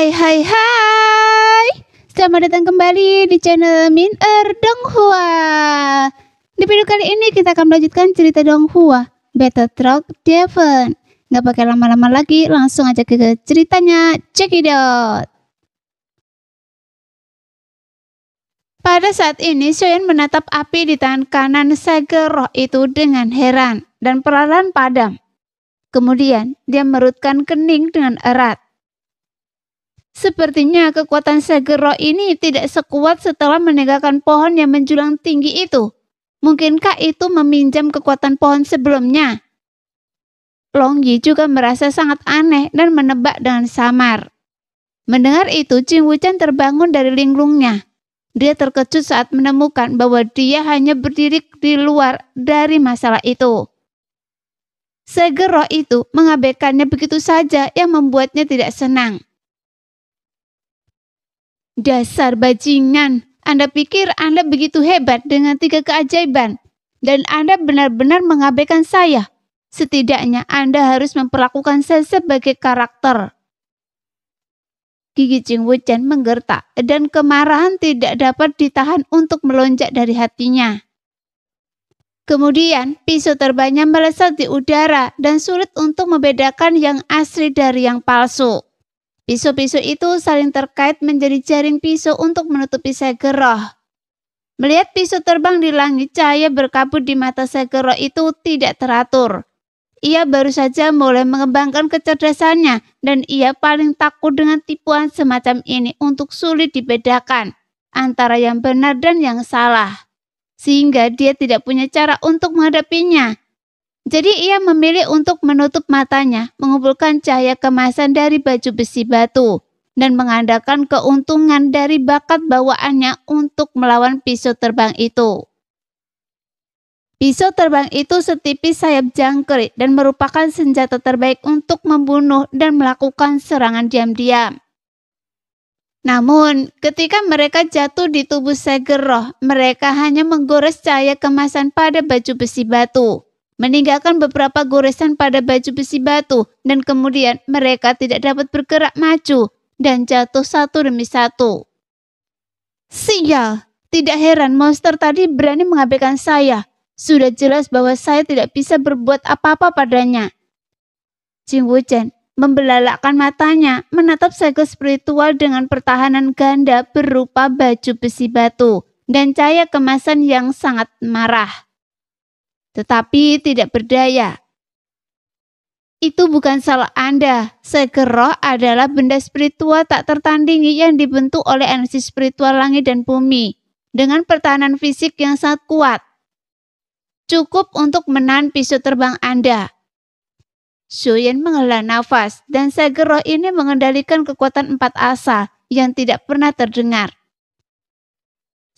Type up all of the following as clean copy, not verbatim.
Hai. Selamat datang kembali di channel Min Donghua. Di video kali ini kita akan melanjutkan cerita Donghua, Battle Truck Devon. Nggak pakai lama-lama lagi, langsung aja ke ceritanya. Check it out. Pada saat ini, Soyeon menatap api di tangan kanan Sageroh itu dengan heran dan perlahan padam. Kemudian, dia merutkan kening dengan erat. Sepertinya kekuatan Sageroh ini tidak sekuat setelah meninggalkan pohon yang menjulang tinggi itu. Mungkinkah itu meminjam kekuatan pohon sebelumnya? Longyi juga merasa sangat aneh dan menebak dengan samar. Mendengar itu, Jing Wuchen terbangun dari linglungnya. Dia terkejut saat menemukan bahwa dia hanya berdiri di luar dari masalah itu. Sageroh itu mengabaikannya begitu saja yang membuatnya tidak senang. Dasar bajingan, Anda pikir Anda begitu hebat dengan 3 keajaiban, dan Anda benar-benar mengabaikan saya. Setidaknya Anda harus memperlakukan saya sebagai karakter. Gigi Jing Wuchen menggertak dan kemarahan tidak dapat ditahan untuk melonjak dari hatinya. Kemudian pisau terbangnya melesat di udara dan sulit untuk membedakan yang asli dari yang palsu. Pisau-pisau itu saling terkait menjadi jaring pisau untuk menutupi Sageroh. Melihat pisau terbang di langit, cahaya berkabut di mata Sageroh itu tidak teratur. Ia baru saja mulai mengembangkan kecerdasannya dan ia paling takut dengan tipuan semacam ini untuk sulit dibedakan antara yang benar dan yang salah. Sehingga dia tidak punya cara untuk menghadapinya. Jadi ia memilih untuk menutup matanya, mengumpulkan cahaya kemasan dari baju besi batu, dan mengandalkan keuntungan dari bakat bawaannya untuk melawan pisau terbang itu. Pisau terbang itu setipis sayap jangkrik dan merupakan senjata terbaik untuk membunuh dan melakukan serangan diam-diam. Namun, ketika mereka jatuh di tubuh Sageroh, mereka hanya menggores cahaya kemasan pada baju besi batu, meninggalkan beberapa goresan pada baju besi batu, dan kemudian mereka tidak dapat bergerak maju dan jatuh satu demi satu. Sial, tidak heran monster tadi berani mengabaikan saya. Sudah jelas bahwa saya tidak bisa berbuat apa-apa padanya. Jing Wuchen membelalakkan matanya, menatap segel spiritual dengan pertahanan ganda berupa baju besi batu dan cahaya kemasan yang sangat marah. Tetapi tidak berdaya. Itu bukan salah Anda. Sageroh adalah benda spiritual tak tertandingi yang dibentuk oleh energi spiritual langit dan bumi dengan pertahanan fisik yang sangat kuat. Cukup untuk menahan pisau terbang Anda. Soyeon menghela nafas dan Sageroh ini mengendalikan kekuatan 4 asa yang tidak pernah terdengar.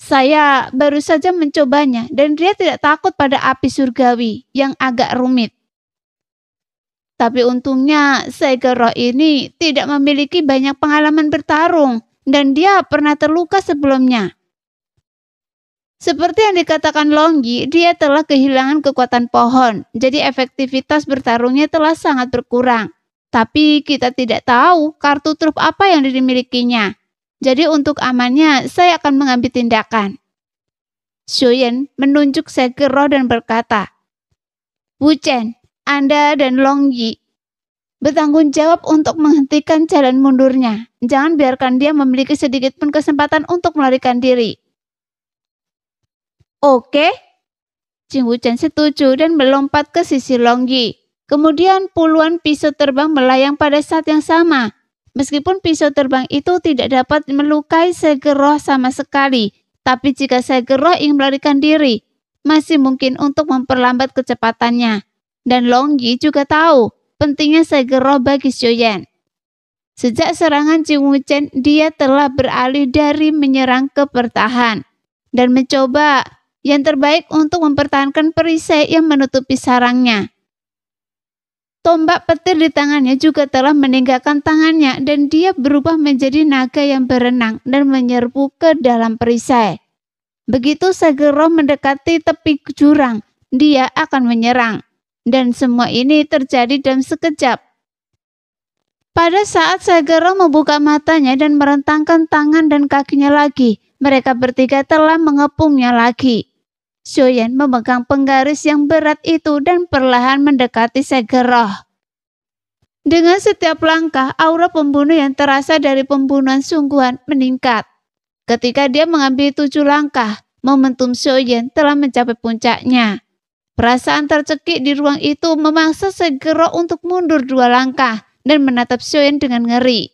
Saya baru saja mencobanya dan dia tidak takut pada api surgawi yang agak rumit. Tapi untungnya Sageroh ini tidak memiliki banyak pengalaman bertarung dan dia pernah terluka sebelumnya. Seperti yang dikatakan Longyi, dia telah kehilangan kekuatan pohon, jadi efektivitas bertarungnya telah sangat berkurang. Tapi kita tidak tahu kartu truf apa yang dimilikinya. Jadi untuk amannya, saya akan mengambil tindakan. Soyeon menunjuk Sageroh dan berkata, Wuchen, Anda dan Longyi bertanggung jawab untuk menghentikan jalan mundurnya. Jangan biarkan dia memiliki sedikit pun kesempatan untuk melarikan diri. Oke, Jing Wuchen setuju dan melompat ke sisi Longyi. Kemudian puluhan pisau terbang melayang pada saat yang sama. Meskipun pisau terbang itu tidak dapat melukai Sageroh sama sekali, tapi jika Sageroh ingin melarikan diri, masih mungkin untuk memperlambat kecepatannya. Dan Longyi juga tahu pentingnya Sageroh bagi Soyeon. Sejak serangan Jing Wuchen, dia telah beralih dari menyerang ke bertahan dan mencoba yang terbaik untuk mempertahankan perisai yang menutupi sarangnya. Tombak petir di tangannya juga telah meninggalkan tangannya dan dia berubah menjadi naga yang berenang dan menyerbu ke dalam perisai. Begitu Sageroh mendekati tepi jurang, dia akan menyerang. Dan semua ini terjadi dalam sekejap. Pada saat Segera membuka matanya dan merentangkan tangan dan kakinya lagi, mereka bertiga telah mengepungnya lagi. Xiaoyan memegang penggaris yang berat itu dan perlahan mendekati Segera. Dengan setiap langkah, aura pembunuh yang terasa dari pembunuhan sungguhan meningkat. Ketika dia mengambil 7 langkah, momentum Xiaoyan telah mencapai puncaknya. Perasaan tercekik di ruang itu memaksa Segera untuk mundur 2 langkah dan menatap Xiaoyan dengan ngeri.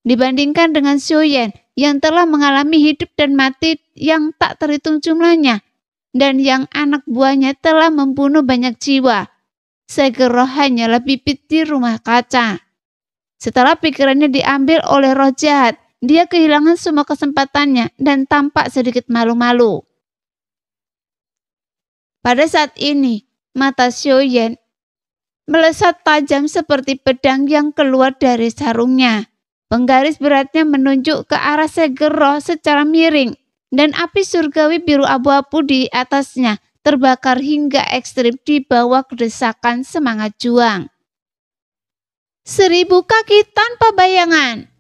Dibandingkan dengan Xiaoyan yang telah mengalami hidup dan mati yang tak terhitung jumlahnya, dan yang anak buahnya telah membunuh banyak jiwa, Segera hanyalah bibit di rumah kaca. Setelah pikirannya diambil oleh roh jahat, dia kehilangan semua kesempatannya dan tampak sedikit malu-malu. Pada saat ini, mata Xiaoyan melesat tajam seperti pedang yang keluar dari sarungnya. Penggaris beratnya menunjuk ke arah Segera secara miring, dan api surgawi biru abu-abu di atasnya terbakar hingga ekstrim di bawah desakan semangat juang. 1000 kaki tanpa bayangan.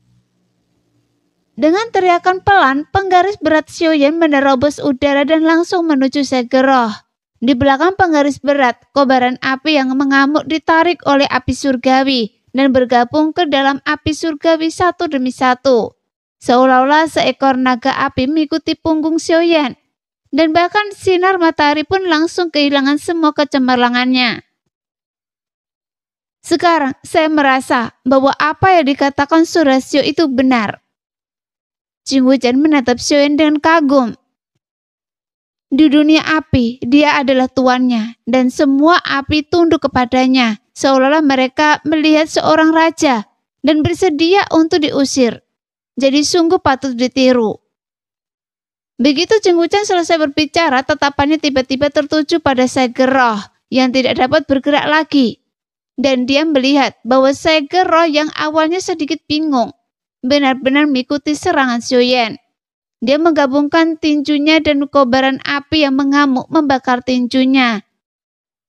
Dengan teriakan pelan, penggaris berat Xiaoyan menerobos udara dan langsung menuju Segera. Di belakang penggaris berat, kobaran api yang mengamuk ditarik oleh api surgawi dan bergabung ke dalam api surgawi satu demi satu. Seolah-olah seekor naga api mengikuti punggung Xiaoyan, dan bahkan sinar matahari pun langsung kehilangan semua kecemerlangannya. Sekarang saya merasa bahwa apa yang dikatakan Surasio itu benar. Jing Wuchen menatap Xiaoyan dengan kagum. Di dunia api, dia adalah tuannya, dan semua api tunduk kepadanya, seolah-olah mereka melihat seorang raja dan bersedia untuk diusir. Jadi sungguh patut ditiru. Begitu Jing Wuchen selesai berbicara, tatapannya tiba-tiba tertuju pada Segera yang tidak dapat bergerak lagi. Dan dia melihat bahwa Segera yang awalnya sedikit bingung, benar-benar mengikuti serangan Xiaoyan. Dia menggabungkan tinjunya dan kobaran api yang mengamuk membakar tinjunya.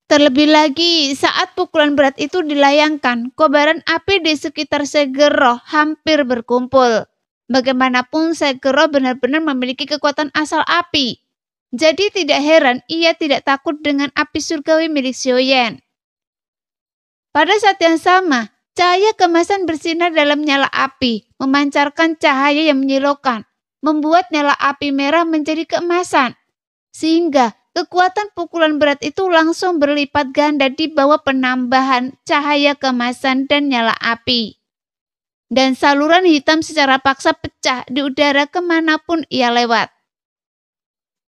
Terlebih lagi, saat pukulan berat itu dilayangkan, kobaran api di sekitar Segera hampir berkumpul. Bagaimanapun Segera benar-benar memiliki kekuatan asal api. Jadi tidak heran ia tidak takut dengan api surgawi milik Xiaoyan. Pada saat yang sama, cahaya kemasan bersinar dalam nyala api, memancarkan cahaya yang menyilaukan, membuat nyala api merah menjadi keemasan, sehingga kekuatan pukulan berat itu langsung berlipat ganda di bawah penambahan cahaya kemasan dan nyala api. Dan saluran hitam secara paksa pecah di udara kemanapun ia lewat.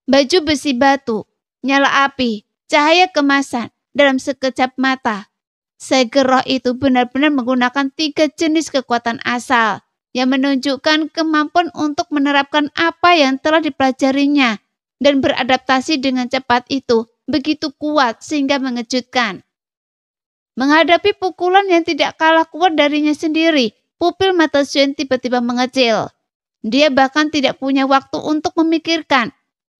Baju besi batu, nyala api, cahaya kemasan, dalam sekejap mata. Segera itu benar-benar menggunakan 3 jenis kekuatan asal, yang menunjukkan kemampuan untuk menerapkan apa yang telah dipelajarinya dan beradaptasi dengan cepat itu begitu kuat sehingga mengejutkan. Menghadapi pukulan yang tidak kalah kuat darinya sendiri, pupil mata Xiaoyan tiba-tiba mengecil. Dia bahkan tidak punya waktu untuk memikirkan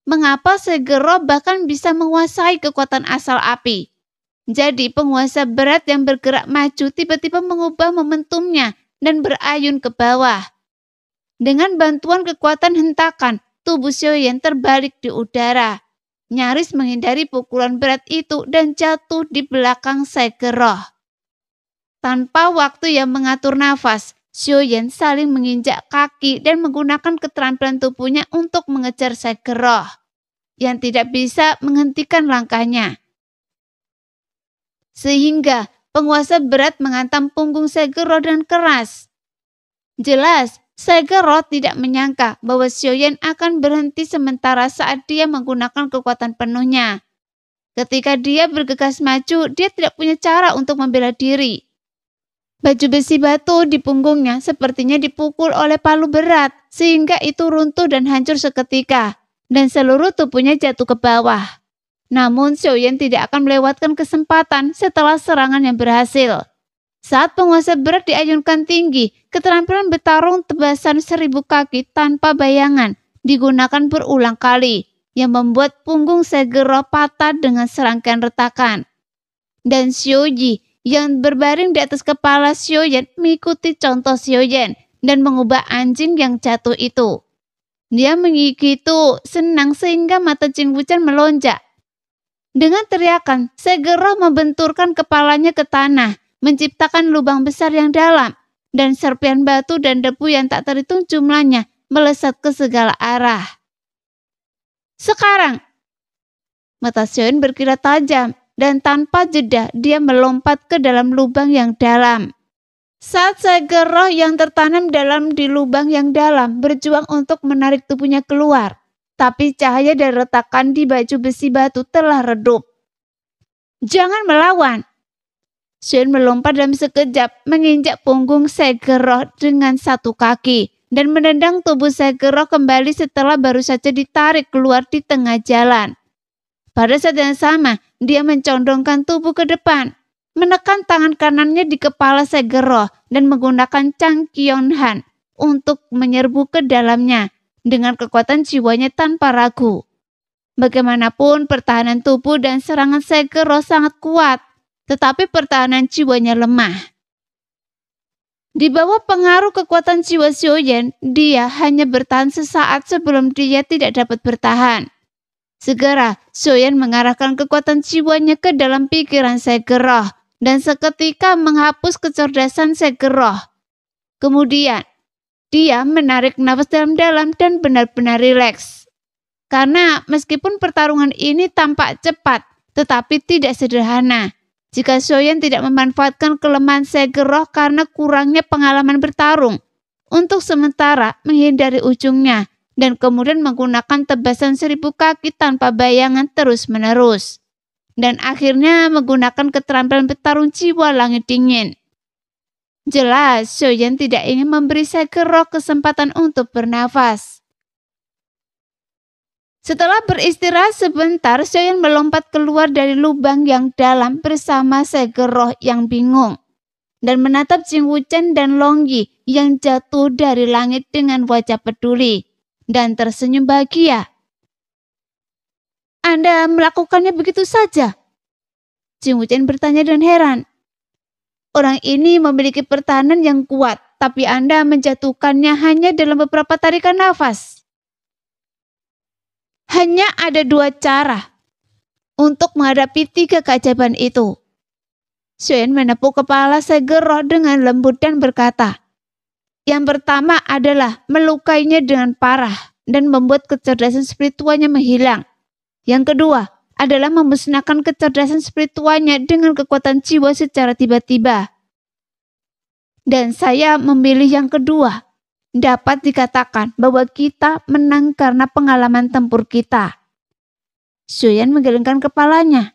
mengapa Segera bahkan bisa menguasai kekuatan asal api. Jadi penguasa berat yang bergerak maju tiba-tiba mengubah momentumnya dan berayun ke bawah. Dengan bantuan kekuatan hentakan, tubuh Xiaoyan terbalik di udara, nyaris menghindari pukulan berat itu dan jatuh di belakang Segera. Tanpa waktu yang mengatur nafas, Xiaoyan saling menginjak kaki dan menggunakan keterampilan tubuhnya untuk mengejar Segera, yang tidak bisa menghentikan langkahnya. Sehingga penguasa berat menghantam punggung Segera dengan keras. Jelas, Segera tidak menyangka bahwa Xiaoyan akan berhenti sementara saat dia menggunakan kekuatan penuhnya. Ketika dia bergegas maju, dia tidak punya cara untuk membela diri. Baju besi batu di punggungnya sepertinya dipukul oleh palu berat, sehingga itu runtuh dan hancur seketika, dan seluruh tubuhnya jatuh ke bawah. Namun Xiaoyan tidak akan melewatkan kesempatan setelah serangan yang berhasil. Saat penguasa berat diayunkan tinggi, keterampilan bertarung tebasan 1000 kaki tanpa bayangan digunakan berulang kali, yang membuat punggung Segera patah dengan serangkaian retakan. Dan Xiaoyi yang berbaring di atas kepala Xiaoyan mengikuti contoh Xiaoyan dan mengubah anjing yang jatuh itu. Dia mengikitu senang sehingga mata Jing Wuchen melonjak. Dengan teriakan, segera membenturkan kepalanya ke tanah, menciptakan lubang besar yang dalam, dan serpian batu dan debu yang tak terhitung jumlahnya melesat ke segala arah. Sekarang, mata Xiaoyan berkilat tajam, dan tanpa jeda dia melompat ke dalam lubang yang dalam. Saat segera roh yang tertanam di lubang yang dalam berjuang untuk menarik tubuhnya keluar, tapi cahaya dari retakan di baju besi batu telah redup. Jangan melawan. Xiaoyan melompat dalam sekejap, menginjak punggung segera roh dengan satu kaki, dan menendang tubuh segera roh kembali setelah baru saja ditarik keluar di tengah jalan. Pada saat yang sama, dia mencondongkan tubuh ke depan, menekan tangan kanannya di kepala segera roh dan menggunakan Chang Qianhan untuk menyerbu ke dalamnya dengan kekuatan jiwanya tanpa ragu. Bagaimanapun pertahanan tubuh dan serangan segera roh sangat kuat, tetapi pertahanan jiwanya lemah. Di bawah pengaruh kekuatan jiwa Xiaoyan, dia hanya bertahan sesaat sebelum dia tidak dapat bertahan. Segera, Xiaoyan mengarahkan kekuatan jiwanya ke dalam pikiran segera roh dan seketika menghapus kecerdasan segera roh. Kemudian, dia menarik nafas dalam-dalam dan benar-benar rileks. Karena meskipun pertarungan ini tampak cepat, tetapi tidak sederhana. Jika Xiaoyan tidak memanfaatkan kelemahan segera roh karena kurangnya pengalaman bertarung, untuk sementara menghindari ujungnya, dan kemudian menggunakan tebasan 1000 kaki tanpa bayangan terus-menerus. Dan akhirnya menggunakan keterampilan petarung jiwa langit dingin. Jelas, Xiaoyan tidak ingin memberi segera roh kesempatan untuk bernafas. Setelah beristirahat sebentar, Xiaoyan melompat keluar dari lubang yang dalam bersama segera roh yang bingung, dan menatap Jing Wuchen dan Long Yi yang jatuh dari langit dengan wajah peduli dan tersenyum bahagia. Anda melakukannya begitu saja? Jing Wuchen bertanya dengan heran. Orang ini memiliki pertahanan yang kuat, tapi Anda menjatuhkannya hanya dalam beberapa tarikan nafas. Hanya ada 2 cara untuk menghadapi 3 keajaiban itu. Xiaoyan menepuk kepala segera roh dengan lembut dan berkata, yang pertama adalah melukainya dengan parah dan membuat kecerdasan spiritualnya menghilang. Yang kedua adalah memusnahkan kecerdasan spiritualnya dengan kekuatan jiwa secara tiba-tiba. Dan saya memilih yang kedua. Dapat dikatakan bahwa kita menang karena pengalaman tempur kita. Xiaoyan menggelengkan kepalanya.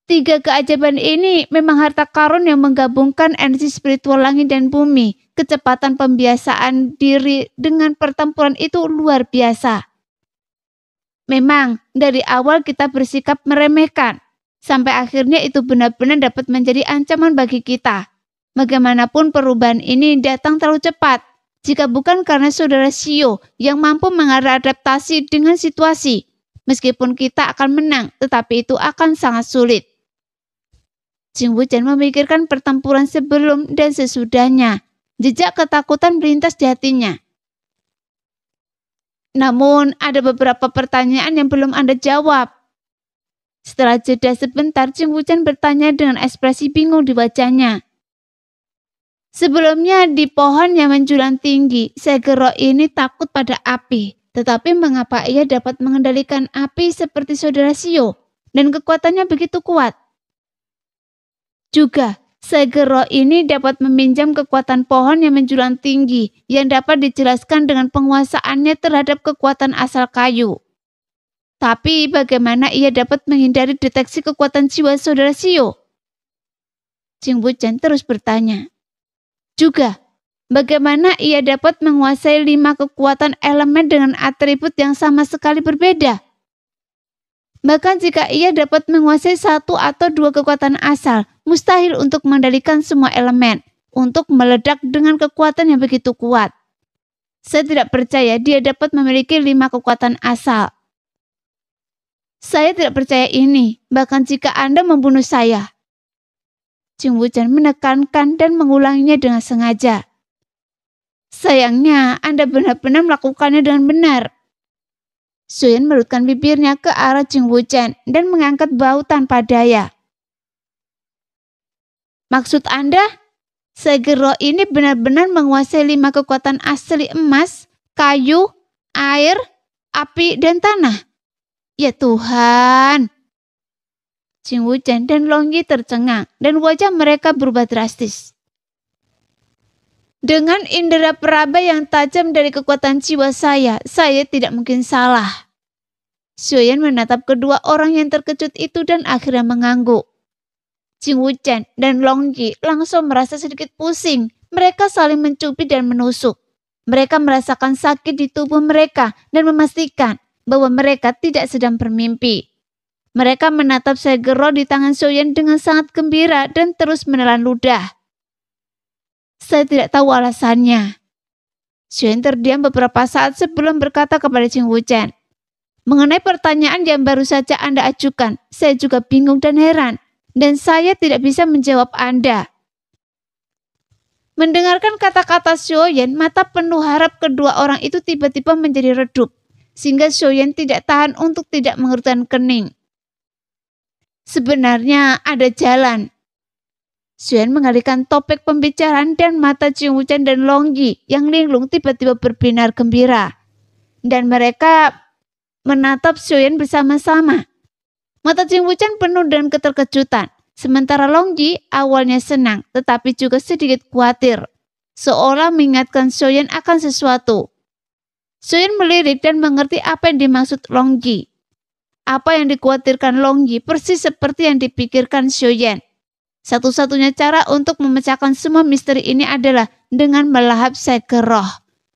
3 keajaiban ini memang harta karun yang menggabungkan energi spiritual langit dan bumi. Kecepatan pembiasaan diri dengan pertempuran itu luar biasa. Memang dari awal kita bersikap meremehkan, sampai akhirnya itu benar-benar dapat menjadi ancaman bagi kita. Bagaimanapun perubahan ini datang terlalu cepat, jika bukan karena saudara Xiao yang mampu mengadaptasi dengan situasi. Meskipun kita akan menang, tetapi itu akan sangat sulit. Jing Wuchen memikirkan pertempuran sebelum dan sesudahnya. Jejak ketakutan melintas di hatinya. Namun, ada beberapa pertanyaan yang belum Anda jawab. Setelah jeda sebentar, Jing Wuchen bertanya dengan ekspresi bingung di wajahnya. Sebelumnya, di pohon yang menjulang tinggi, segera roh ini takut pada api. Tetapi mengapa ia dapat mengendalikan api seperti saudara Xiao dan kekuatannya begitu kuat? Juga, segera roh ini dapat meminjam kekuatan pohon yang menjulang tinggi yang dapat dijelaskan dengan penguasaannya terhadap kekuatan asal kayu. Tapi bagaimana ia dapat menghindari deteksi kekuatan jiwa saudara Xiao? Jing Wuchen terus bertanya. Juga, bagaimana ia dapat menguasai 5 kekuatan elemen dengan atribut yang sama sekali berbeda? Bahkan jika ia dapat menguasai 1 atau 2 kekuatan asal, mustahil untuk mengendalikan semua elemen, untuk meledak dengan kekuatan yang begitu kuat. Saya tidak percaya dia dapat memiliki 5 kekuatan asal. Saya tidak percaya ini, bahkan jika Anda membunuh saya. Jing Wuchen menekankan dan mengulanginya dengan sengaja. Sayangnya, Anda benar-benar melakukannya dengan benar. Xiaoyan melutkan bibirnya ke arah Jing Wuchen dan mengangkat bahu tanpa daya. Maksud Anda? Sage roh ini benar-benar menguasai 5 kekuatan asli emas, kayu, air, api, dan tanah. Ya Tuhan! Jing Wuchen dan Longyi tercengang dan wajah mereka berubah drastis. Dengan indera peraba yang tajam dari kekuatan jiwa saya tidak mungkin salah. Xiaoyan menatap kedua orang yang terkejut itu dan akhirnya mengangguk. Jing Wuchen dan Longyi langsung merasa sedikit pusing. Mereka saling mencubit dan menusuk. Mereka merasakan sakit di tubuh mereka dan memastikan bahwa mereka tidak sedang bermimpi. Mereka menatap sage roh di tangan Xiaoyan dengan sangat gembira dan terus menelan ludah. Saya tidak tahu alasannya. Xiaoyan terdiam beberapa saat sebelum berkata kepada Jing Wuchen. Mengenai pertanyaan yang baru saja Anda ajukan, saya juga bingung dan heran. Dan saya tidak bisa menjawab Anda. Mendengarkan kata-kata Xiaoyan, mata penuh harap kedua orang itu tiba-tiba menjadi redup. Sehingga Xiaoyan tidak tahan untuk tidak mengerutkan kening. Sebenarnya ada jalan. Xiaoyan mengalihkan topik pembicaraan dan mata Jing Wuchen dan Longyi yang linglung tiba-tiba berbinar gembira. Dan mereka menatap Xiaoyan bersama-sama. Mata Jing Wuchen penuh dengan keterkejutan. Sementara Longyi awalnya senang tetapi juga sedikit khawatir. Seolah mengingatkan Xiaoyan akan sesuatu. Xiaoyan melirik dan mengerti apa yang dimaksud Longyi. Apa yang dikhawatirkan Longyi persis seperti yang dipikirkan Xiaoyan. Satu-satunya cara untuk memecahkan semua misteri ini adalah dengan melahap sage roh,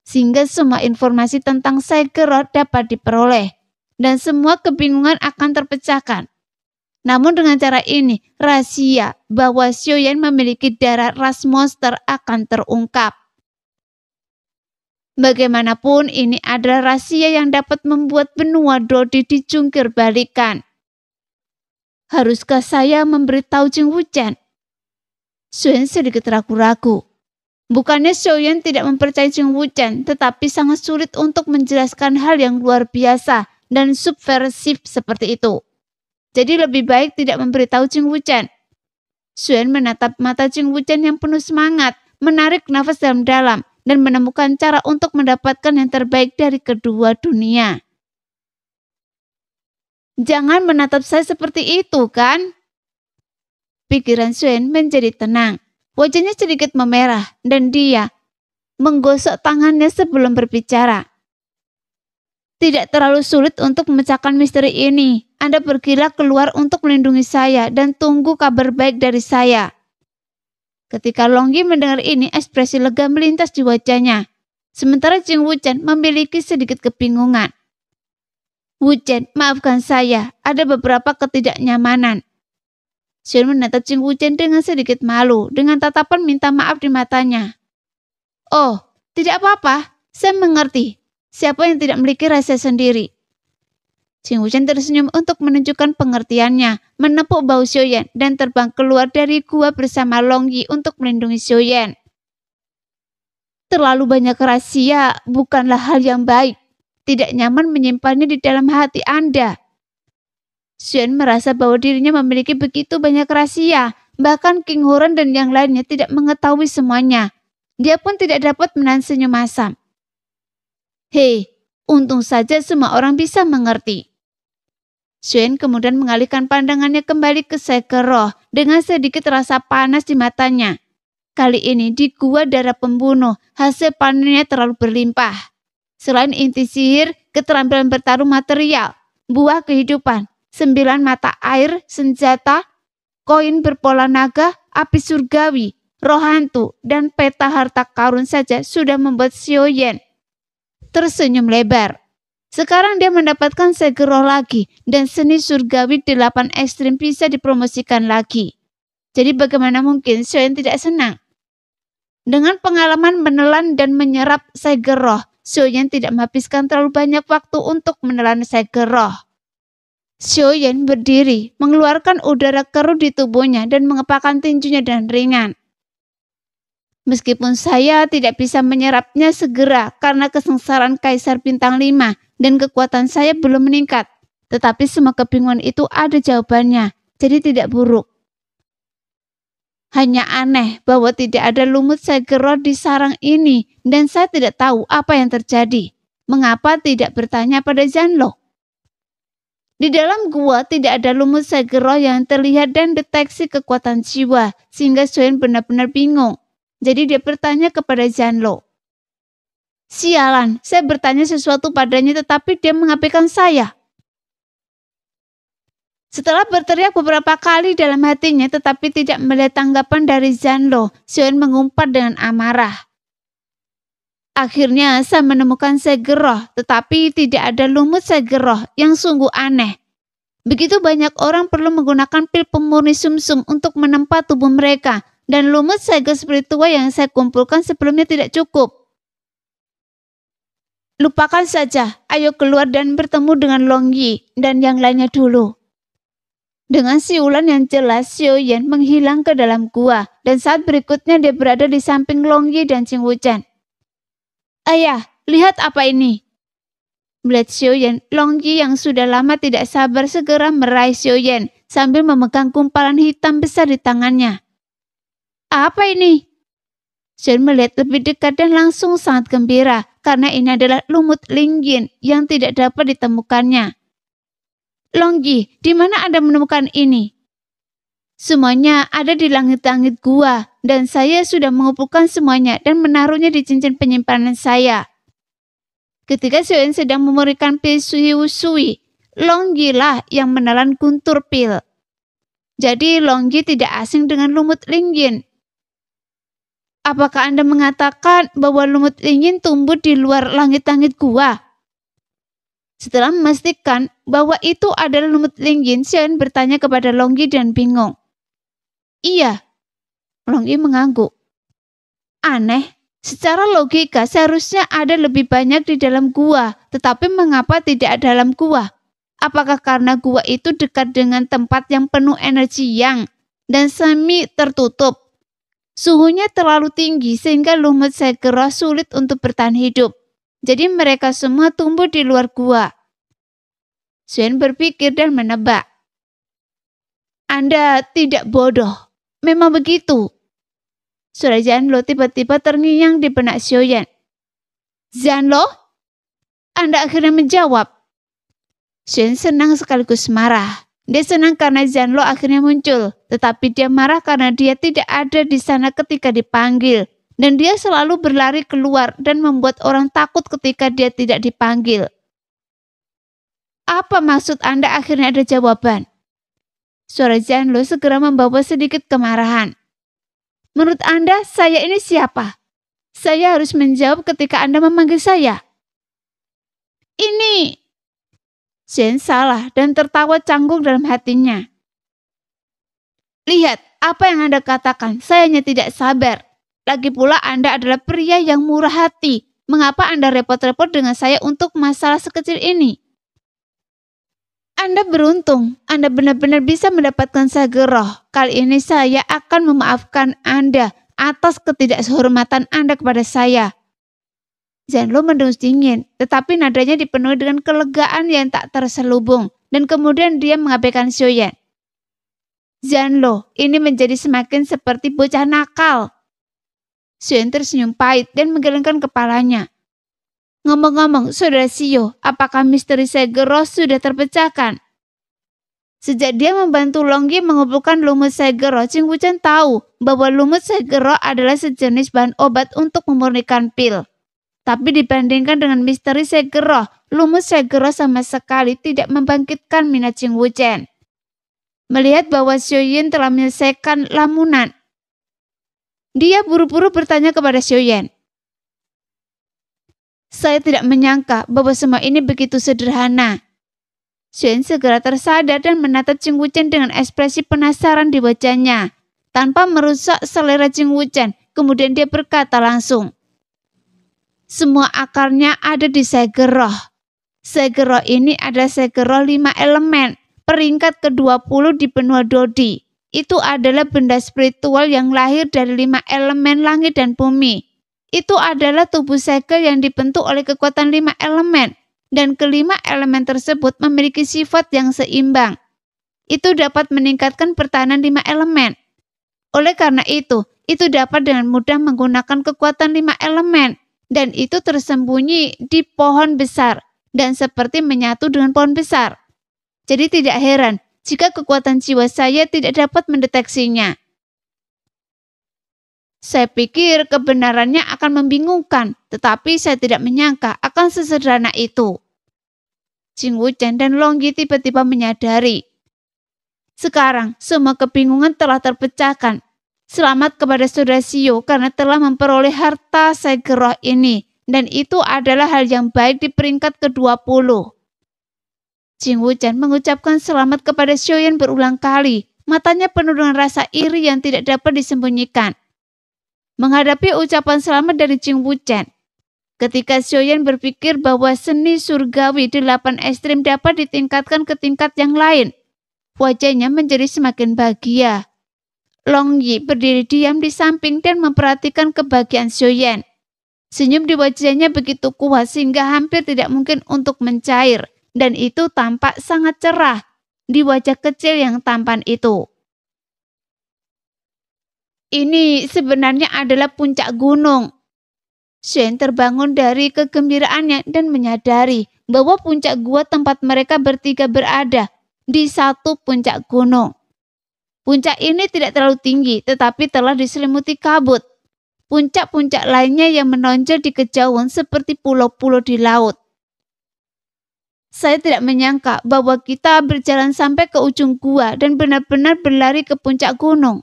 sehingga semua informasi tentang sage roh dapat diperoleh, dan semua kebingungan akan terpecahkan. Namun dengan cara ini, rahasia bahwa Xiaoyan memiliki darah ras monster akan terungkap. Bagaimanapun ini adalah rahasia yang dapat membuat benua Dodi dijungkir balikan. Haruskah saya memberitahu Jing Wuchen? Xiaoyan sedikit ragu-ragu. Bukannya Xiaoyan tidak mempercayai Jing Wuchen, tetapi sangat sulit untuk menjelaskan hal yang luar biasa dan subversif seperti itu. Jadi lebih baik tidak memberitahu Jing Wuchen. Xiaoyan menatap mata Jing Wuchen yang penuh semangat, menarik nafas dalam-dalam, dan menemukan cara untuk mendapatkan yang terbaik dari kedua dunia. Jangan menatap saya seperti itu, kan? Pikiran Xiaoyan menjadi tenang. Wajahnya sedikit memerah dan dia menggosok tangannya sebelum berbicara. Tidak terlalu sulit untuk memecahkan misteri ini. Anda pergilah keluar untuk melindungi saya dan tunggu kabar baik dari saya. Ketika Longyi mendengar ini, ekspresi lega melintas di wajahnya. Sementara Jing Wuchen memiliki sedikit kebingungan. Wuchen, maafkan saya, ada beberapa ketidaknyamanan. Xiaoyan menatap Jing Wuchen dengan sedikit malu, dengan tatapan minta maaf di matanya. Oh, tidak apa-apa, saya mengerti. Siapa yang tidak memiliki rahasia sendiri? Jing Wuchen tersenyum untuk menunjukkan pengertiannya, menepuk bahu Xiaoyan dan terbang keluar dari gua bersama Longyi untuk melindungi Xiaoyan. Terlalu banyak rahasia bukanlah hal yang baik. Tidak nyaman menyimpannya di dalam hati Anda. Xiaoyan merasa bahwa dirinya memiliki begitu banyak rahasia, bahkan King Huron dan yang lainnya tidak mengetahui semuanya. Dia pun tidak dapat menahan senyum masam. Hei, untung saja semua orang bisa mengerti. Xiaoyan kemudian mengalihkan pandangannya kembali ke sage roh dengan sedikit rasa panas di matanya. Kali ini di gua darah pembunuh, hasil panennya terlalu berlimpah. Selain inti sihir, keterampilan bertarung material, buah kehidupan, 9 mata air, senjata, koin berpola naga, api surgawi, roh hantu, dan peta harta karun saja sudah membuat Xiaoyan tersenyum lebar. Sekarang dia mendapatkan sage roh lagi dan seni surgawi 8 ekstrim bisa dipromosikan lagi. Jadi bagaimana mungkin Xiaoyan tidak senang? Dengan pengalaman menelan dan menyerap sage roh, Xiaoyan tidak menghabiskan terlalu banyak waktu untuk menelan sage roh. Xiaoyan berdiri, mengeluarkan udara keruh di tubuhnya dan mengepakkan tinjunya dengan ringan. Meskipun saya tidak bisa menyerapnya segera karena kesengsaraan Kaisar Bintang 5 dan kekuatan saya belum meningkat, tetapi semua kebingungan itu ada jawabannya, jadi tidak buruk. Hanya aneh bahwa tidak ada lumut Segera di sarang ini dan saya tidak tahu apa yang terjadi. Mengapa tidak bertanya pada Zanlo? Di dalam gua tidak ada lumut Segera yang terlihat dan deteksi kekuatan jiwa, sehingga Xiaoyan benar-benar bingung. Jadi dia bertanya kepada Zanlo. Sialan, saya bertanya sesuatu padanya tetapi dia mengabaikan saya. Setelah berteriak beberapa kali dalam hatinya tetapi tidak melihat tanggapan dari Zanlo, Xiaoyan mengumpat dengan amarah. Akhirnya saya menemukan Segera, tetapi tidak ada lumut Segera yang sungguh aneh. Begitu banyak orang perlu menggunakan pil pemurni sumsum untuk menempa tubuh mereka, dan lumut Segera spiritual yang saya kumpulkan sebelumnya tidak cukup. Lupakan saja, ayo keluar dan bertemu dengan Long Yi dan yang lainnya dulu. Dengan siulan yang jelas, Xiaoyan menghilang ke dalam gua, dan saat berikutnya dia berada di samping Long Yi dan Qing Wuchen. Ayah, lihat apa ini? Melihat Xiaoyan, Long Yi yang sudah lama tidak sabar segera meraih Xiaoyan sambil memegang gumpalan hitam besar di tangannya. Apa ini? Xiaoyan melihat lebih dekat dan langsung sangat gembira karena ini adalah lumut Lingyin yang tidak dapat ditemukannya. Long Yi, di mana Anda menemukan ini? Semuanya ada di langit-langit gua, dan saya sudah mengumpulkan semuanya dan menaruhnya di cincin penyimpanan saya. Ketika Xiaoyan sedang memurnikan pil Sui, Long Yi lah yang menelan guntur pil. Jadi Long Yi tidak asing dengan lumut Lingyin. Apakah Anda mengatakan bahwa lumut Lingyin tumbuh di luar langit-langit gua? Setelah memastikan bahwa itu adalah lumut Lingyin, Xiaoyan bertanya kepada Long Yi dan bingung. Iya, Long Yi mengangguk. Aneh, secara logika seharusnya ada lebih banyak di dalam gua, tetapi mengapa tidak dalam gua? Apakah karena gua itu dekat dengan tempat yang penuh energi yang dan semi tertutup? Suhunya terlalu tinggi sehingga lumut Segera sulit untuk bertahan hidup. Jadi mereka semua tumbuh di luar gua. Xiaoyan berpikir dan menebak. Anda tidak bodoh. Memang begitu. Suara Zanlo tiba-tiba terngiang di benak Xiaoyan. Zanlo? Anda akhirnya menjawab. Xiaoyan senang sekaligus marah. Dia senang karena Zanlo akhirnya muncul, tetapi dia marah karena dia tidak ada di sana ketika dipanggil. Dan dia selalu berlari keluar dan membuat orang takut ketika dia tidak dipanggil. Apa maksud Anda akhirnya ada jawaban? Suara Zanlo segera membawa sedikit kemarahan. Menurut Anda, saya ini siapa? Saya harus menjawab ketika Anda memanggil saya. Ini... Xiaoyan salah dan tertawa canggung dalam hatinya. Lihat, apa yang Anda katakan, saya hanya tidak sabar. Lagi pula Anda adalah pria yang murah hati. Mengapa Anda repot-repot dengan saya untuk masalah sekecil ini? Anda beruntung, Anda benar-benar bisa mendapatkan Segera. Kali ini saya akan memaafkan Anda atas ketidakhormatan Anda kepada saya. Zanlo mendengus dingin, tetapi nadanya dipenuhi dengan kelegaan yang tak terselubung, dan kemudian dia mengabaikan Xiaoyan. Zanlo, ini menjadi semakin seperti bocah nakal. Xiaoyan tersenyum pahit dan menggelengkan kepalanya. Ngomong-ngomong, Saudara Xiao, apakah misteri Segera sudah terpecahkan? Sejak dia membantu Long Yi mengumpulkan lumut Segera, Qing Wuchen tahu bahwa lumut Segera adalah sejenis bahan obat untuk memurnikan pil. Tapi dibandingkan dengan misteri Segera, lumut Segera sama sekali tidak membangkitkan minat Qing Wuchen. Melihat bahwa Xiaoyan telah menyelesaikan lamunan, dia buru-buru bertanya kepada Xiaoyan. Saya tidak menyangka bahwa semua ini begitu sederhana. Xiaoyan segera tersadar dan menatap Qing Wuchen dengan ekspresi penasaran di wajahnya. Tanpa merusak selera Qing Wuchen, kemudian dia berkata langsung. Semua akarnya ada di Segera. Segera ini adalah Segera 5 elemen, peringkat ke-20 di benua Dodi. Itu adalah benda spiritual yang lahir dari 5 elemen langit dan bumi. Itu adalah tubuh segel yang dibentuk oleh kekuatan 5 elemen. Dan kelima elemen tersebut memiliki sifat yang seimbang. Itu dapat meningkatkan pertahanan 5 elemen. Oleh karena itu dapat dengan mudah menggunakan kekuatan 5 elemen. Dan itu tersembunyi di pohon besar dan seperti menyatu dengan pohon besar. Jadi tidak heran jika kekuatan jiwa saya tidak dapat mendeteksinya. Saya pikir kebenarannya akan membingungkan, tetapi saya tidak menyangka akan sesederhana itu. Jing Wuchen dan Long Yi tiba-tiba menyadari. Sekarang semua kebingungan telah terpecahkan. Selamat kepada Saudara Xiu karena telah memperoleh harta segel roh ini, dan itu adalah hal yang baik di peringkat ke-20. Jing Wuchen mengucapkan selamat kepada Xiuyan berulang kali, matanya penuh dengan rasa iri yang tidak dapat disembunyikan. Menghadapi ucapan selamat dari Jing Wuchen, ketika Xiuyan berpikir bahwa seni surgawi 8 ekstrim dapat ditingkatkan ke tingkat yang lain, wajahnya menjadi semakin bahagia. Long Yi berdiri diam di samping dan memperhatikan kebahagiaan Xiuyan. Senyum di wajahnya begitu kuat sehingga hampir tidak mungkin untuk mencair, dan itu tampak sangat cerah di wajah kecil yang tampan itu. Ini sebenarnya adalah puncak gunung. Xiuyan terbangun dari kegembiraannya dan menyadari bahwa puncak gua tempat mereka bertiga berada di satu puncak gunung. Puncak ini tidak terlalu tinggi, tetapi telah diselimuti kabut. Puncak-puncak lainnya yang menonjol di kejauhan seperti pulau-pulau di laut. Saya tidak menyangka bahwa kita berjalan sampai ke ujung gua dan benar-benar berlari ke puncak gunung.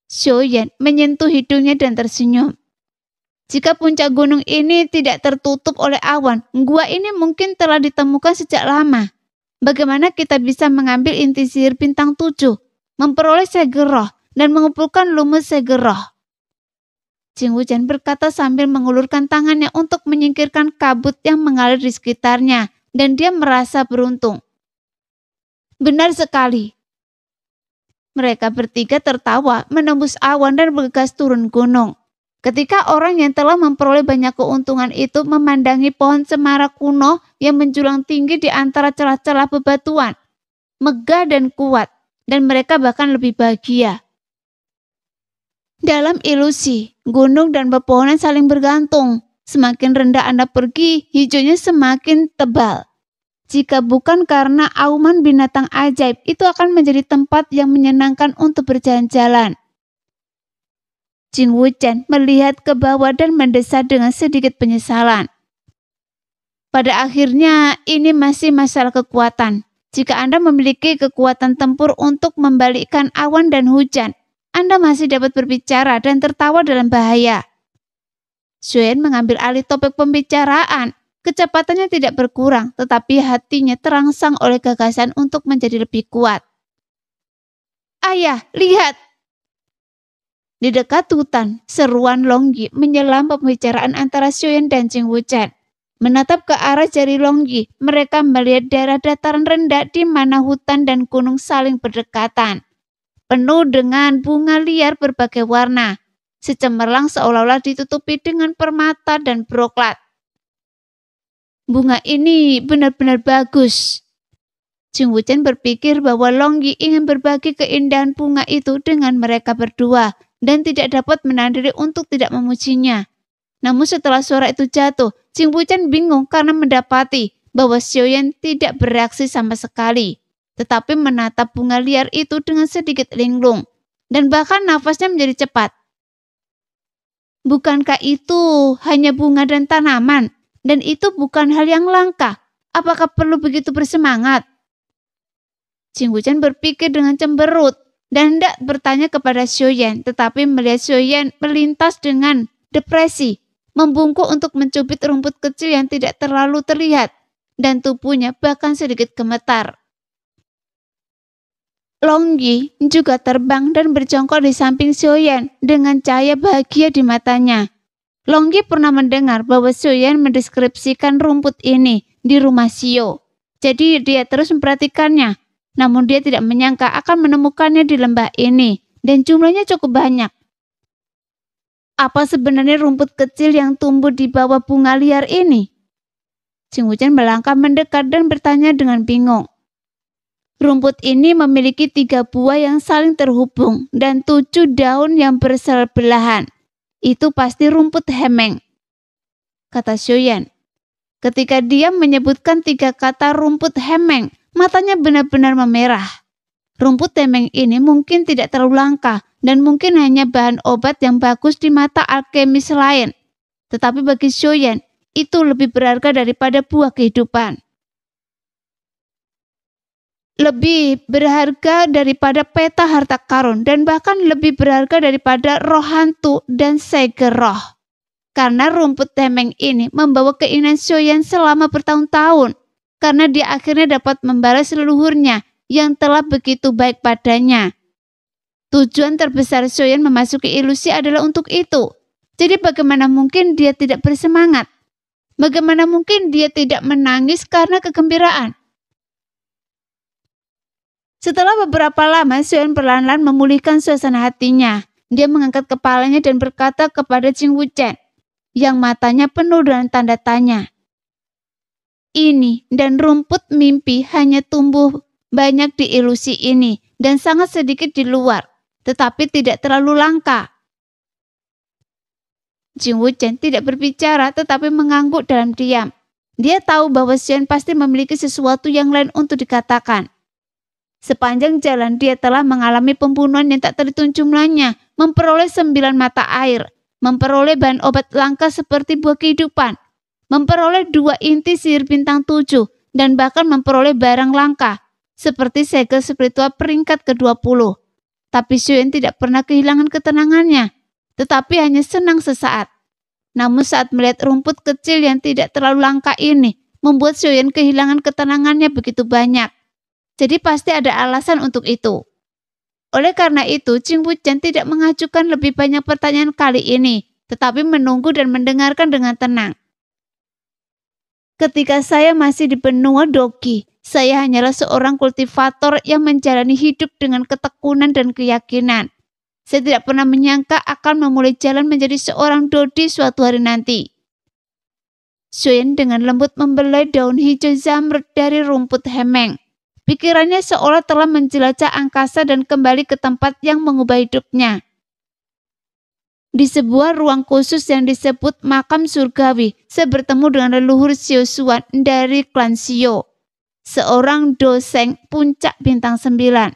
Xiuyan menyentuh hidungnya dan tersenyum. Jika puncak gunung ini tidak tertutup oleh awan, gua ini mungkin telah ditemukan sejak lama. Bagaimana kita bisa mengambil inti sihir bintang 7? Memperoleh segel roh dan mengumpulkan lumut segel roh. Jing Wuchen berkata sambil mengulurkan tangannya untuk menyingkirkan kabut yang mengalir di sekitarnya, dan dia merasa beruntung. Benar sekali. Mereka bertiga tertawa menembus awan dan bergegas turun gunung. Ketika orang yang telah memperoleh banyak keuntungan itu memandangi pohon cemara kuno yang menjulang tinggi di antara celah-celah bebatuan, megah dan kuat, dan mereka bahkan lebih bahagia. Dalam ilusi, gunung dan pepohonan saling bergantung. Semakin rendah Anda pergi, hijaunya semakin tebal. Jika bukan karena auman binatang ajaib, itu akan menjadi tempat yang menyenangkan untuk berjalan-jalan. Jing Wuchen melihat ke bawah dan mendesah dengan sedikit penyesalan. Pada akhirnya, ini masih masalah kekuatan. Jika Anda memiliki kekuatan tempur untuk membalikkan awan dan hujan, Anda masih dapat berbicara dan tertawa dalam bahaya. Xiuyan mengambil alih topik pembicaraan. Kecepatannya tidak berkurang, tetapi hatinya terangsang oleh gagasan untuk menjadi lebih kuat. Ayah, lihat! Di dekat hutan, seruan Long Yi menyelam pembicaraan antara Xiuyan dan Jing Wuchen. Menatap ke arah jari Long Yi, mereka melihat daerah dataran rendah di mana hutan dan gunung saling berdekatan. Penuh dengan bunga liar berbagai warna. Secemerlang seolah-olah ditutupi dengan permata dan broklat. Bunga ini benar-benar bagus. Jing Wuchen berpikir bahwa Long Yi ingin berbagi keindahan bunga itu dengan mereka berdua dan tidak dapat menahan diri untuk tidak memujinya. Namun setelah suara itu jatuh, Jing Wuchen bingung karena mendapati bahwa Xiuyan tidak bereaksi sama sekali, tetapi menatap bunga liar itu dengan sedikit linglung, dan bahkan nafasnya menjadi cepat. Bukankah itu hanya bunga dan tanaman? Dan itu bukan hal yang langka. Apakah perlu begitu bersemangat? Jing Wuchen berpikir dengan cemberut dan hendak bertanya kepada Xiuyan, tetapi melihat Xiuyan melintas dengan depresi, membungkuk untuk mencubit rumput kecil yang tidak terlalu terlihat, dan tubuhnya bahkan sedikit gemetar. Long Yi juga terbang dan berjongkok di samping Xiuyan dengan cahaya bahagia di matanya. Long Yi pernah mendengar bahwa Xiuyan mendeskripsikan rumput ini di rumah Xiu. Jadi dia terus memperhatikannya. Namun dia tidak menyangka akan menemukannya di lembah ini, dan jumlahnya cukup banyak. Apa sebenarnya rumput kecil yang tumbuh di bawah bunga liar ini? Jing Wuchen melangkah mendekat dan bertanya dengan bingung. Rumput ini memiliki 3 buah yang saling terhubung dan 7 daun yang bersebelahan. Itu pasti rumput hemeng, kata Xiaoyan. Ketika dia menyebutkan 3 kata rumput hemeng, matanya benar-benar memerah. Rumput hemeng ini mungkin tidak terlalu langka dan mungkin hanya bahan obat yang bagus di mata alkemis lain. Tetapi bagi Xiaoyan, itu lebih berharga daripada buah kehidupan. Lebih berharga daripada peta harta karun dan bahkan lebih berharga daripada roh hantu dan segel roh. Karena rumput hemeng ini membawa keinginan Xiaoyan selama bertahun-tahun. Karena dia akhirnya dapat membalas leluhurnya yang telah begitu baik padanya. Tujuan terbesar Xiaoyan memasuki ilusi adalah untuk itu. Jadi bagaimana mungkin dia tidak bersemangat? Bagaimana mungkin dia tidak menangis karena kegembiraan? Setelah beberapa lama, Xiaoyan perlahan-lahan memulihkan suasana hatinya. Dia mengangkat kepalanya dan berkata kepada Jing Wuchen, yang matanya penuh dengan tanda tanya. Ini dan rumput mimpi hanya tumbuh banyak di ilusi ini dan sangat sedikit di luar, tetapi tidak terlalu langka. Jing Wuchen tidak berbicara tetapi mengangguk dalam diam. Dia tahu bahwa Xiaoyan pasti memiliki sesuatu yang lain untuk dikatakan. Sepanjang jalan dia telah mengalami pembunuhan yang tak terhitung jumlahnya, memperoleh 9 mata air, memperoleh bahan obat langka seperti buah kehidupan, memperoleh 2 inti sihir bintang 7, dan bahkan memperoleh barang langka, seperti segel spiritual peringkat ke-20. Tapi Xiaoyan tidak pernah kehilangan ketenangannya, tetapi hanya senang sesaat. Namun saat melihat rumput kecil yang tidak terlalu langka ini, membuat Xiaoyan kehilangan ketenangannya begitu banyak. Jadi pasti ada alasan untuk itu. Oleh karena itu, Jing Wuchen tidak mengajukan lebih banyak pertanyaan kali ini, tetapi menunggu dan mendengarkan dengan tenang. Ketika saya masih di benua Doqi, saya hanyalah seorang kultivator yang menjalani hidup dengan ketekunan dan keyakinan. Saya tidak pernah menyangka akan memulai jalan menjadi seorang dodi suatu hari nanti. Xiaoyan dengan lembut membelai daun hijau zamrud dari rumput hemeng. Pikirannya seolah telah menjelajah angkasa dan kembali ke tempat yang mengubah hidupnya. Di sebuah ruang khusus yang disebut makam surgawi, saya bertemu dengan leluhur Xiao Xuan dari klan Xiao, seorang doseng puncak bintang 9.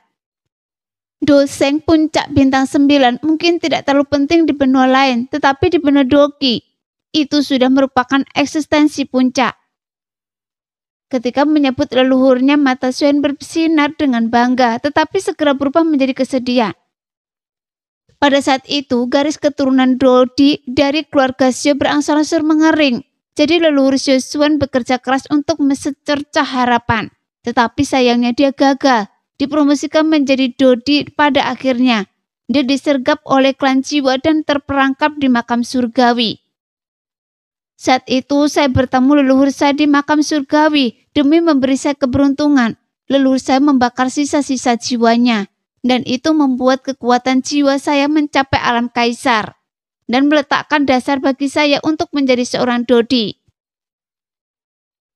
Doseng puncak bintang 9 mungkin tidak terlalu penting di benua lain, tetapi di benua Doqi, itu sudah merupakan eksistensi puncak. Ketika menyebut leluhurnya, mata Xiaoyan bersinar dengan bangga, tetapi segera berubah menjadi kesedihan. Pada saat itu, garis keturunan Dodi dari keluarga Xiao berangsur-angsur mengering. Jadi leluhur Xiao Xuan bekerja keras untuk mencercah harapan. Tetapi sayangnya dia gagal, dipromosikan menjadi Dodi pada akhirnya. Dia disergap oleh klan jiwa dan terperangkap di makam surgawi. Saat itu saya bertemu leluhur saya di makam surgawi demi memberi saya keberuntungan. Leluhur saya membakar sisa-sisa jiwanya dan itu membuat kekuatan jiwa saya mencapai alam kaisar dan meletakkan dasar bagi saya untuk menjadi seorang dodi.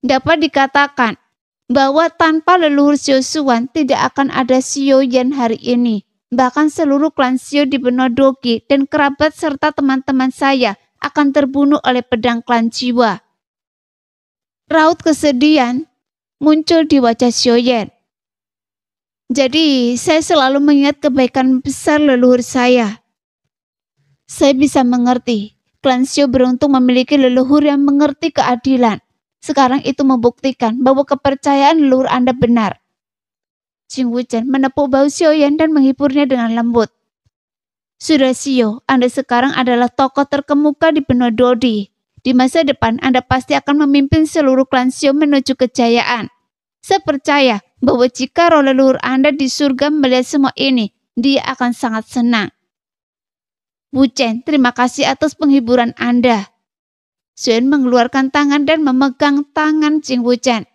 Dapat dikatakan bahwa tanpa leluhur Xiao Xuan tidak akan ada Xiaoyan hari ini. Bahkan seluruh klan Xiao di benua Doqi dan kerabat serta teman-teman saya akan terbunuh oleh pedang klan jiwa. Raut kesedihan muncul di wajah Xiaoyan. Jadi, saya selalu mengingat kebaikan besar leluhur saya. Saya bisa mengerti, klan Xiao beruntung memiliki leluhur yang mengerti keadilan. Sekarang itu membuktikan bahwa kepercayaan leluhur Anda benar. Jing Wuchen menepuk bahu Xiaoyan dan menghiburnya dengan lembut. Sudah Xiao, Anda sekarang adalah tokoh terkemuka di benua Dodi. Di masa depan, Anda pasti akan memimpin seluruh klan Xiao menuju kejayaan. Saya percaya bahwa jika roh leluhur Anda di surga melihat semua ini, dia akan sangat senang. Wuchen, terima kasih atas penghiburan Anda. Xiaoyan mengeluarkan tangan dan memegang tangan Jing Wuchen.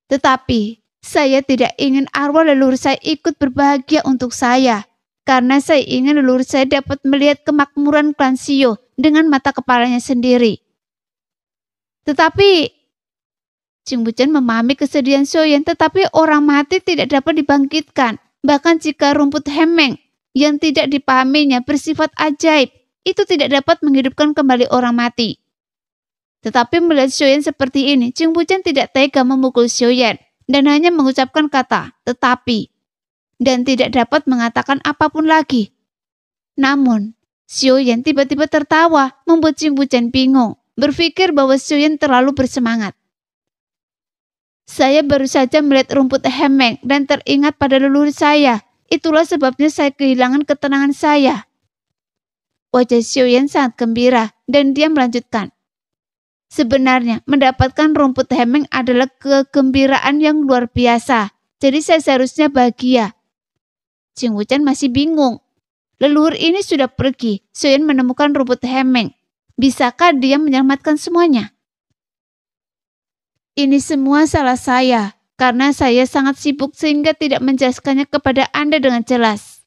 Tetapi saya tidak ingin arwah leluhur saya ikut berbahagia untuk saya, karena saya ingin leluhur saya dapat melihat kemakmuran klan Shio dengan mata kepalanya sendiri. Tetapi Ching Wuchen memahami kesedihan Xiaoyan, tetapi orang mati tidak dapat dibangkitkan. Bahkan jika rumput hemeng yang tidak dipahaminya bersifat ajaib, itu tidak dapat menghidupkan kembali orang mati. Tetapi melihat Xiaoyan seperti ini, Ching Wuchen tidak tega memukul Xiaoyan dan hanya mengucapkan kata "tetapi" dan tidak dapat mengatakan apapun lagi. Namun, Xiaoyan tiba-tiba tertawa, membuat Ching Wuchen bingung, berpikir bahwa Xiaoyan terlalu bersemangat. Saya baru saja melihat rumput hemeng dan teringat pada leluhur saya. Itulah sebabnya saya kehilangan ketenangan saya. Wajah Xiaoyan sangat gembira dan dia melanjutkan. Sebenarnya mendapatkan rumput hemeng adalah kegembiraan yang luar biasa. Jadi saya seharusnya bahagia. Ching Wuchen masih bingung. Leluhur ini sudah pergi. Xiaoyan menemukan rumput hemeng. Bisakah dia menyelamatkan semuanya? Ini semua salah saya, karena saya sangat sibuk sehingga tidak menjelaskannya kepada Anda dengan jelas.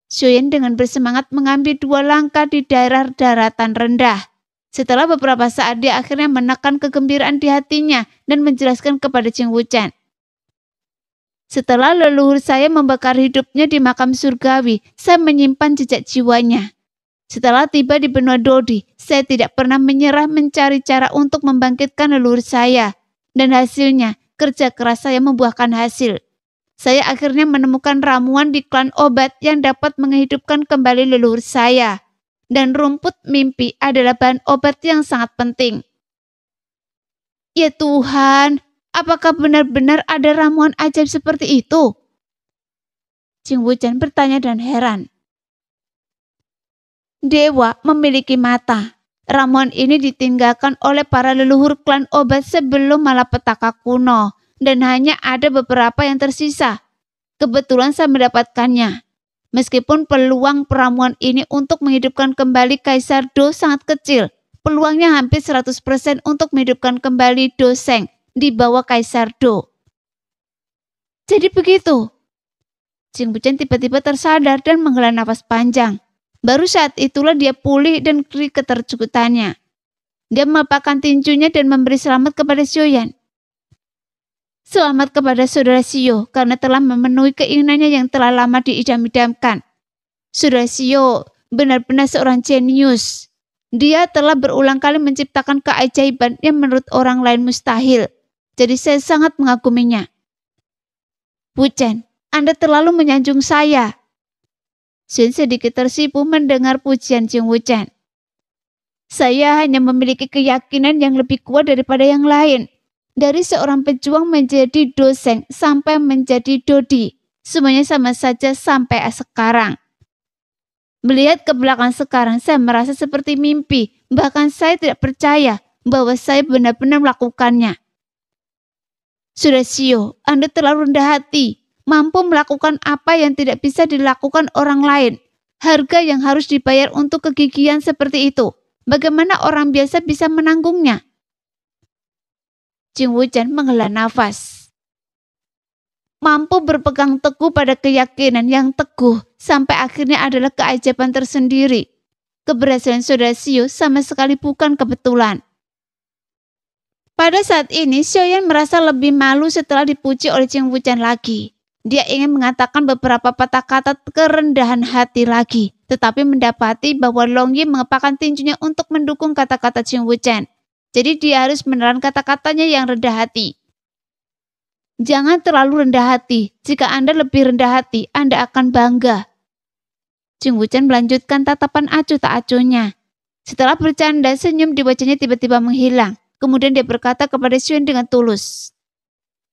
Xiaoyan dengan bersemangat mengambil 2 langkah di daerah daratan rendah. Setelah beberapa saat dia akhirnya menekan kegembiraan di hatinya dan menjelaskan kepada Ching Wuchen. Setelah leluhur saya membakar hidupnya di makam surgawi, saya menyimpan jejak jiwanya. Setelah tiba di benua Dodi, saya tidak pernah menyerah mencari cara untuk membangkitkan leluhur saya. Dan hasilnya, kerja keras saya membuahkan hasil. Saya akhirnya menemukan ramuan di klan obat yang dapat menghidupkan kembali leluhur saya. Dan rumput mimpi adalah bahan obat yang sangat penting. Ya Tuhan, apakah benar-benar ada ramuan ajaib seperti itu? Ching Wuchen bertanya dan heran. Dewa memiliki mata. Ramuan ini ditinggalkan oleh para leluhur klan obat sebelum malapetaka kuno, dan hanya ada beberapa yang tersisa. Kebetulan saya mendapatkannya. Meskipun peluang ramuan ini untuk menghidupkan kembali Kaisar Do sangat kecil, peluangnya hampir 100% untuk menghidupkan kembali Do Sheng di bawah Kaisar Do. Jadi begitu. Ching Wuchen tiba-tiba tersadar dan menghela nafas panjang. Baru saat itulah dia pulih dan dari keterkejutannya. Dia melepaskan tinjunya dan memberi selamat kepada Xiaoyan. Selamat kepada saudara Shio karena telah memenuhi keinginannya yang telah lama diidam-idamkan. Saudara Shio benar-benar seorang jenius. Dia telah berulang kali menciptakan keajaiban yang menurut orang lain mustahil. Jadi saya sangat mengaguminya. Wuchen, Anda terlalu menyanjung saya. Xin sedikit tersipu mendengar pujian Ching Wuchen. Saya hanya memiliki keyakinan yang lebih kuat daripada yang lain. Dari seorang pejuang menjadi Do Sheng sampai menjadi Dodi, semuanya sama saja sampai sekarang. Melihat ke belakang sekarang, saya merasa seperti mimpi. Bahkan saya tidak percaya bahwa saya benar-benar melakukannya. Sudah Shio, Anda terlalu rendah hati. Mampu melakukan apa yang tidak bisa dilakukan orang lain. Harga yang harus dibayar untuk kegigihan seperti itu. Bagaimana orang biasa bisa menanggungnya? Ching Wuchen menghela nafas. Mampu berpegang teguh pada keyakinan yang teguh sampai akhirnya adalah keajaiban tersendiri. Keberhasilan saudara Shio sama sekali bukan kebetulan. Pada saat ini, Xiaoyan merasa lebih malu setelah dipuji oleh Ching Wuchen lagi. Dia ingin mengatakan beberapa patah kata kerendahan hati lagi, tetapi mendapati bahwa Long Yi mengepakkan tinjunya untuk mendukung kata-kata Ching Wuchen. Jadi dia harus menelan kata-katanya yang rendah hati. Jangan terlalu rendah hati. Jika Anda lebih rendah hati, Anda akan bangga. Ching Wuchen melanjutkan tatapan acuh tak acuhnya. Setelah bercanda, senyum di wajahnya tiba-tiba menghilang. Kemudian dia berkata kepada Xiaoyan dengan tulus.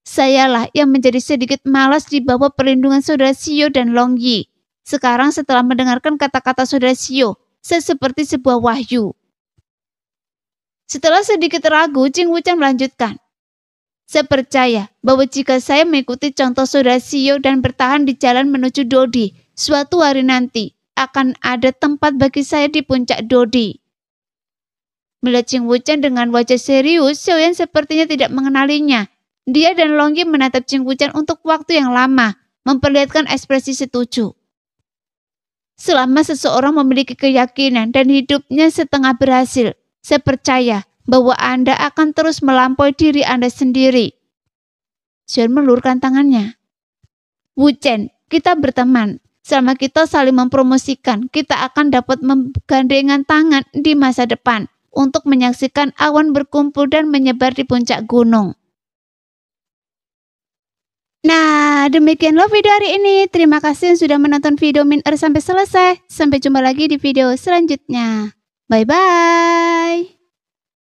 Sayalah yang menjadi sedikit malas di bawah perlindungan saudara Shio dan Long Yi. Sekarang setelah mendengarkan kata-kata saudara Shio, saya seperti sebuah wahyu. Setelah sedikit ragu, Ching Wuchen melanjutkan. Saya percaya bahwa jika saya mengikuti contoh saudara Shio dan bertahan di jalan menuju Dodi, suatu hari nanti akan ada tempat bagi saya di puncak Dodi. Melihat Ching Wuchen dengan wajah serius, Xiaoyan sepertinya tidak mengenalinya. Dia dan Longgi menatap Cingguchan untuk waktu yang lama, memperlihatkan ekspresi setuju. Selama seseorang memiliki keyakinan dan hidupnya setengah berhasil, saya percaya bahwa Anda akan terus melampaui diri Anda sendiri. Xion meluruskan tangannya. Wu Chen, kita berteman. Selama kita saling mempromosikan, kita akan dapat menggandengan tangan di masa depan untuk menyaksikan awan berkumpul dan menyebar di puncak gunung. Nah, demikianlah video hari ini. Terima kasih yang sudah menonton video Min sampai selesai. Sampai jumpa lagi di video selanjutnya. Bye-bye.